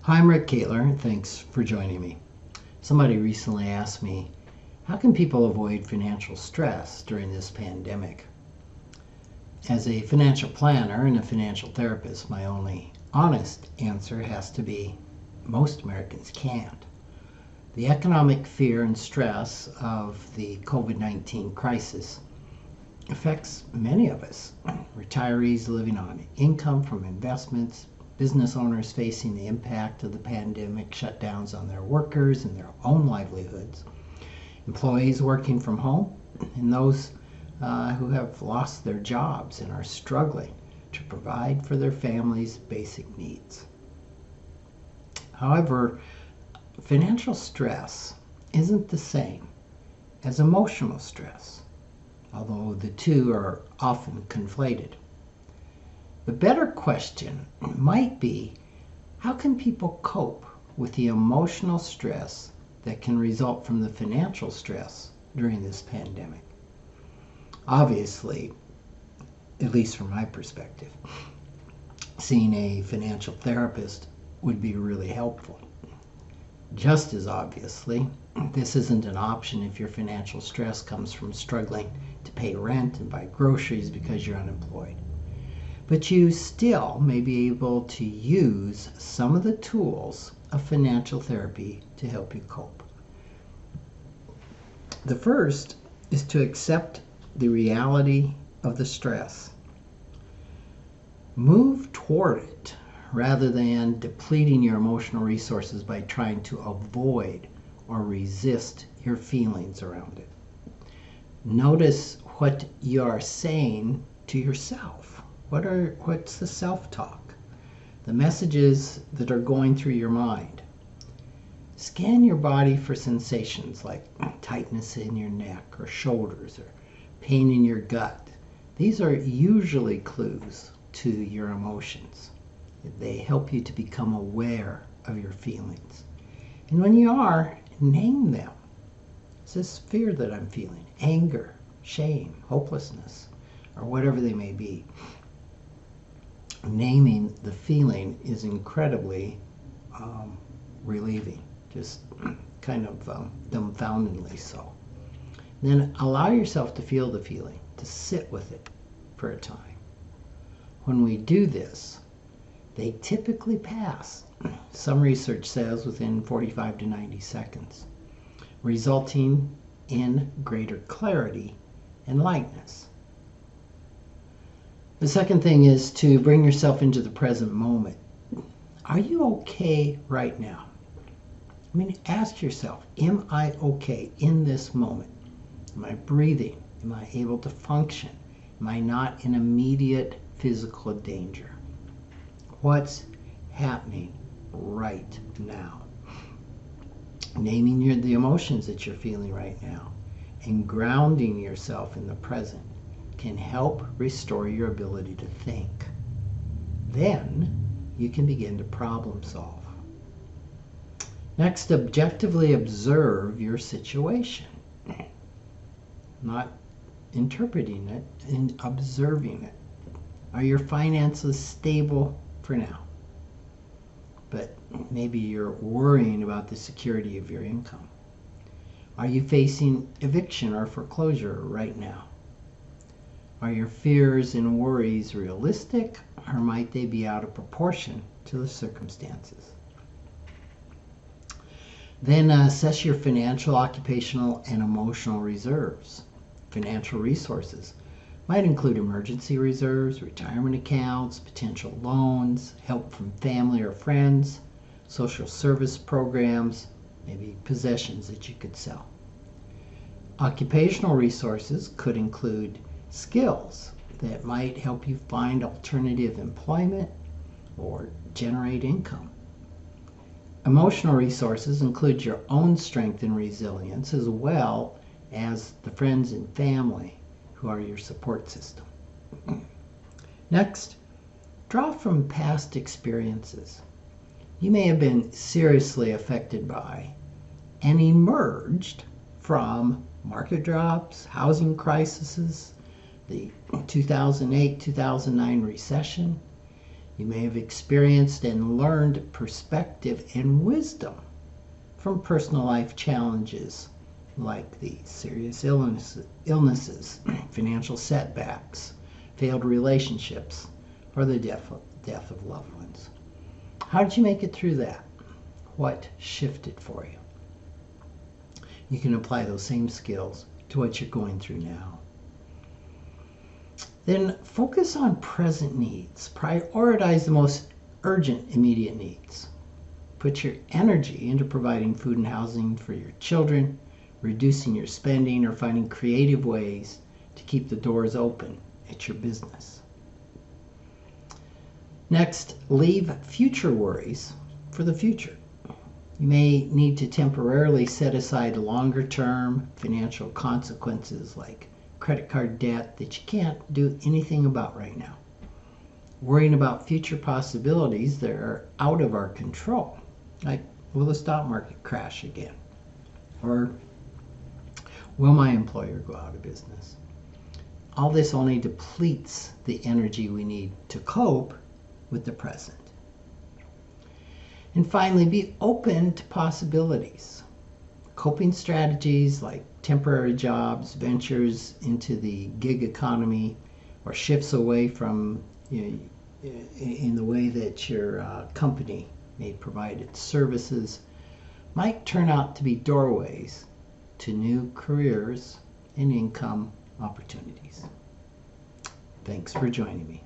Hi, I'm Rick Kaler. Thanks for joining me. Somebody recently asked me, how can people avoid financial stress during this pandemic? As a financial planner and a financial therapist, my only honest answer has to be most Americans can't. The economic fear and stress of the COVID-19 crisis affects many of us. Retirees living on income from investments, business owners facing the impact of the pandemic shutdowns on their workers and their own livelihoods, employees working from home, and those who have lost their jobs and are struggling to provide for their families' basic needs. However, financial stress isn't the same as emotional stress, although the two are often conflated. The better question might be, how can people cope with the emotional stress that can result from the financial stress during this pandemic? Obviously, at least from my perspective, seeing a financial therapist would be really helpful. Just as obviously, this isn't an option if your financial stress comes from struggling to pay rent and buy groceries because you're unemployed. But you still may be able to use some of the tools of financial therapy to help you cope. The first is to accept the reality of the stress. Move toward it rather than depleting your emotional resources by trying to avoid or resist your feelings around it. Notice what you are saying to yourself. What's the self-talk? The messages that are going through your mind. Scan your body for sensations like tightness in your neck or shoulders or pain in your gut. These are usually clues to your emotions. They help you to become aware of your feelings. And when you are, name them. Is this fear that I'm feeling? Anger, shame, hopelessness, or whatever they may be. Naming the feeling is incredibly relieving, just kind of dumbfoundingly so. Then allow yourself to feel the feeling, to sit with it for a time. When we do this, they typically pass. Some research says within 45 to 90 seconds, resulting in greater clarity and lightness. The second thing is to bring yourself into the present moment. Are you okay right now? Ask yourself, am I okay in this moment? Am I breathing? Am I able to function? Am I not in immediate physical danger? What's happening right now? Naming the emotions that you're feeling right now and grounding yourself in the present can help restore your ability to think. Then you can begin to problem solve. Next, objectively observe your situation. Not interpreting it, and observing it. Are your finances stable for now? But maybe you're worrying about the security of your income. Are you facing eviction or foreclosure right now? Are your fears and worries realistic, or might they be out of proportion to the circumstances? Then assess your financial, occupational, and emotional reserves. Financial resources might include emergency reserves, retirement accounts, potential loans, help from family or friends, social service programs, maybe possessions that you could sell. Occupational resources could include skills that might help you find alternative employment or generate income. Emotional resources include your own strength and resilience, as well as the friends and family who are your support system. Next, draw from past experiences. You may have been seriously affected by and emerged from market drops, housing crises, the 2008-2009 recession. You may have experienced and learned perspective and wisdom from personal life challenges like the serious illnesses, financial setbacks, failed relationships, or the death of loved ones. How did you make it through that? What shifted for you? You can apply those same skills to what you're going through now. Then focus on present needs. Prioritize the most urgent, immediate needs. Put your energy into providing food and housing for your children, reducing your spending, or finding creative ways to keep the doors open at your business. Next, leave future worries for the future. You may need to temporarily set aside longer-term financial consequences like credit card debt that you can't do anything about right now. Worrying about future possibilities that are out of our control, like will the stock market crash again? Or will my employer go out of business? All this only depletes the energy we need to cope with the present. And finally, be open to possibilities. Coping strategies like temporary jobs, ventures into the gig economy, or shifts away from in the way that your company may provide its services might turn out to be doorways to new careers and income opportunities. Thanks for joining me.